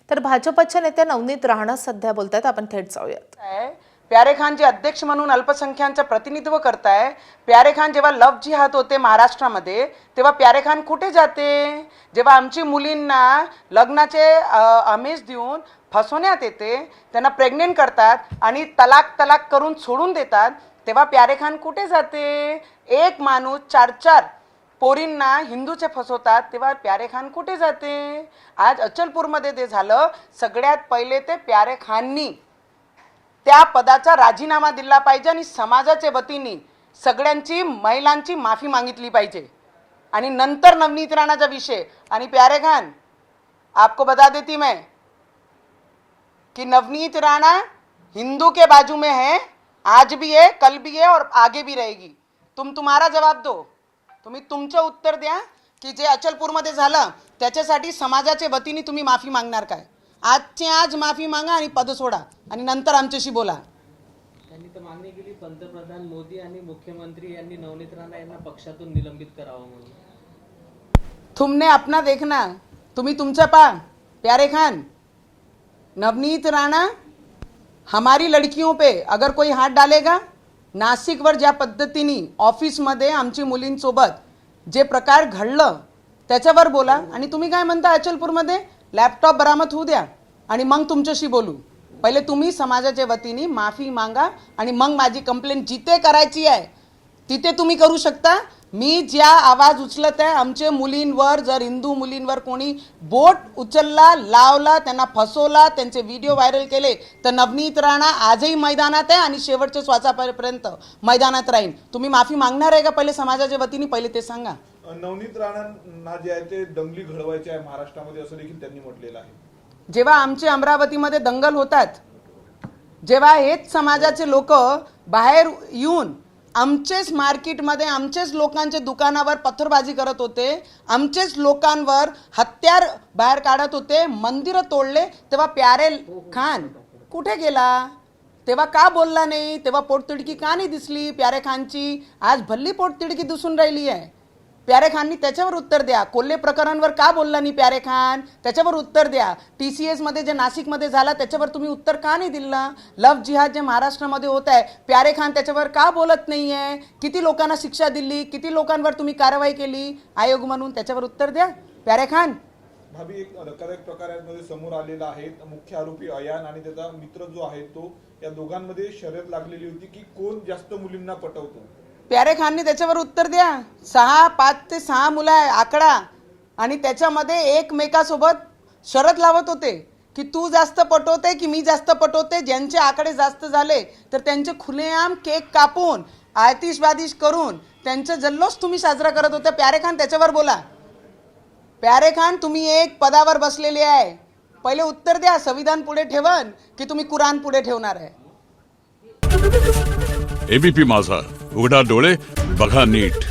तर भाजपच्या नेत्या नवनीत राणा सध्या बोलतात, आपण थेट जाऊयात। प्यारे खान जे अध्यक्ष म्हणून अल्पसंख्याकांचं प्रतिनिधित्व करताय, प्यारे खान जेव्हा लव जिहाद होते महाराष्ट्रामध्ये तेव्हा प्यारे खान कुठे जाते? जेव्हा आमची मुलींना लग्नाचे आमिष देऊन फसवण्यात येते, त्यांना प्रेग्नेंट करतात आणि तलाक करून सोडून देतात, तेव्हा प्यारे खान कुठे जाते? एक माणूस 4-4 पोरींना हिंदूचे फसवतात, तेव्हा प्यारे खान कुठे जाते? आज अचलपूरमध्ये ते झालं। सगळ्यात पहिले ते प्यारे खाननी त्या पदाचा राजीनामा दिला पाहिजे आणि समाजाच्या वतीने सगळ्यांची महिलांची माफी मागितली पाहिजे। आणि नंतर नवनीत राणाचा विषय। आणि प्यारे खान, आपको बता देती मैं कि नवनीत राणा हिंदू के बाजू में है, आज भी है, कल भी है और आगे भी रहेगी। तुम्हारा जवाब दो, तुम्ही तुमचं उत्तर द्या की जे अचलपूरमध्ये झालं त्याच्यासाठी समाजाच्या वतीने तुम्ही माफी मागणार काय? आजचे आज माफी मागा आणि पद सोडा आणि नंतर आमच्याशी बोला। त्यांनी तर मागणी केली पंतप्रधान मोदी आणि मुख्यमंत्री यांनी नवनीत राणा यांना पक्षातून निलंबित करावं म्हणून। तुमने अपना देखना, तुम्ही तुमचं पा। प्यारे खान, नवनीत राणा हमारी लड़कियों पे अगर कोई हाथ डालेगा, नाशिकवर ज्या पद्धतीने ऑफिसमध्ये आमची मुलींसोबत जे प्रकार घडलं त्याच्यावर बोला। आणि तुम्ही काय म्हणता अचलपूरमध्ये लॅपटॉप बरामद होऊ द्या आणि मग तुमच्याशी बोलू। पहिले तुम्ही समाजाच्या वतीने माफी मागा आणि मग माझी कंप्लेंट जिथे करायची आहे तिथे तुम्ही करू शकता। मी ज्या आवाज उचलत आहे आमचे मुलींवर, जर हिंदू मुलींवर कोणी बोट उचलला, लावला, त्यांना फसवला, त्यांचे व्हिडिओ व्हायरल केले, तर नवनीत राणा आजही मैदानात आहे आणि शेवटच्या श्वासापर्यंत मैदानात राहील। तुम्ही माफी मागणार आहे का पहिले समाजाच्या वतीने? पहिले ते सांगा। नवनीत राणांना जे आहे ते दंगली घडवायचे आहे महाराष्ट्रामध्ये असं देखील त्यांनी म्हटलेलं आहे। जेव्हा आमचे अमरावतीमध्ये दंगल होतात, जेव्हा हेच समाजाचे लोक बाहेर येऊन आमचेच मार्केटमध्ये आमचेच लोकांच्या दुकानावर पत्थरबाजी करत होते, आमचेच लोकांवर हत्यार बाहेर काढत होते, मंदिरं तोडले, तेव्हा प्यारे खान कुठे गेला? तेव्हा का बोलला नाही? तेव्हा पोटतिडकी का नाही दिसली प्यारे खानची? आज भल्ली पोटतिडकी दिसून राहिली आहे। प्यारे खाननी त्याच्यावर उत्तर द्या। कोल्हे प्रकरणावर का बोलला नाही प्यारे खान? त्याच्यावर उत्तर द्या। TCS मध्ये जे नाशिकमध्ये झाला त्याच्यावर तुम्ही उत्तर का नाही दिला? लव जिहाद जे महाराष्ट्रामध्ये होत आहे, प्यारे खान त्याच्यावर का बोलत नाही आहे? किती लोकांना शिक्षा दिली, किती लोकांवर तुम्ही कारवाई केली आयोग म्हणून? त्याच्यावर उत्तर द्या प्यारे खान। भाभी, एक धक्कादायक प्रकारांमध्ये समोर आलेला आहे। मुख्य आरोपी अयान आणि त्याचा मित्र जो आहे तो, या दोघांमध्ये शर्यत लागलेली होती की कोण जास्त मुलींना पटवतो। प्यारे खानने त्याच्यावर उत्तर द्या। 5 ते 6 मुलं आहे आकडा, आणि त्याच्यामध्ये एकमेकासोबत शरत लावत होते की तू जास्त पटवते की मी जास्त पटवते। ज्यांचे आकडे जास्त झाले तर त्यांचे खुलेआम केक कापून आतिषबाजी करून त्यांचा जल्लोष तुम्ही साजरा करत होते। प्यारे खान, त्याच्यावर बोला। प्यारे खान, तुम्ही एक पदावर बसलेले आहे, पहिले उत्तर द्या। संविधान पुढे ठेवन की तुम्ही कुराण पुढे ठेवणार आहे? ABP माझा, उघडा डोळे बघा नीट।